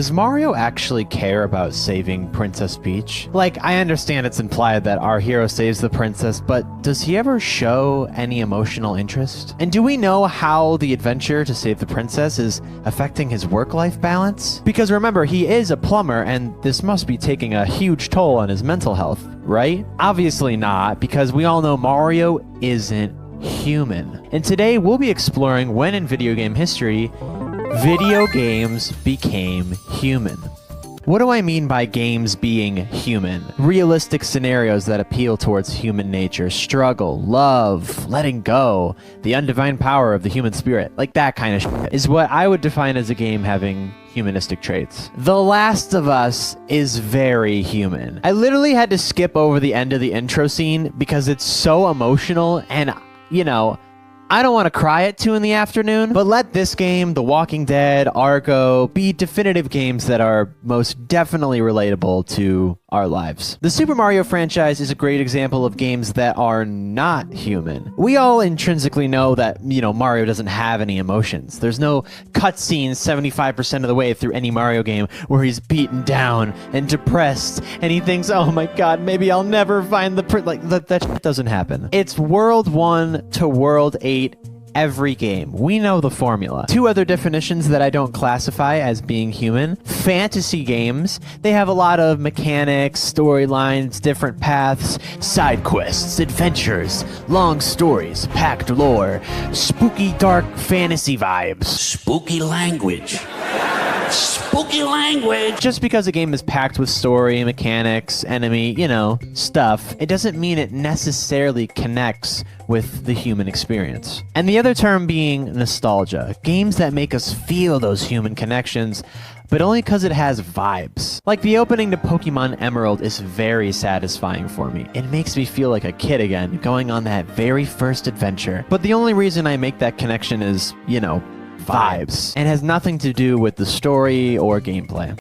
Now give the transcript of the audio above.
Does Mario actually care about saving Princess Peach? Like, I understand it's implied that our hero saves the princess, but does he ever show any emotional interest? And do we know how the adventure to save the princess is affecting his work-life balance? Because remember, he is a plumber, and this must be taking a huge toll on his mental health, right? Obviously not, because we all know Mario isn't human. And today we'll be exploring when in video game history video games became human. What do I mean by games being human? Realistic scenarios that appeal towards human nature, struggle, love, letting go, the undefined power of the human spirit, like that kind of shit, is what I would define as a game having humanistic traits. The Last of Us is very human. I literally had to skip over the end of the intro scene because it's so emotional and, you know, I don't want to cry at 2 in the afternoon, but let this game, The Walking Dead, Argo, be definitive games that are most definitely relatable to our lives. The Super Mario franchise is a great example of games that are not human. We all intrinsically know that, Mario doesn't have any emotions. There's no cutscenes 75% of the way through any Mario game where he's beaten down and depressed and he thinks, oh my god, maybe I'll never find the that shit doesn't happen. It's World 1 to World 8 every game. We know the formula. 2 other definitions that I don't classify as being human. Fantasy games. They have a lot of mechanics, storylines, different paths, side quests, adventures, long stories, packed lore, spooky dark fantasy vibes. Spooky language. Spooky language. Just because a game is packed with story, mechanics, enemy, stuff, it doesn't mean it necessarily connects with the human experience. And the other term being nostalgia. Games that make us feel those human connections, but only because it has vibes. Like the opening to Pokemon Emerald is very satisfying for me. It makes me feel like a kid again, going on that very first adventure. But the only reason I make that connection is, vibes. And has nothing to do with the story or gameplay.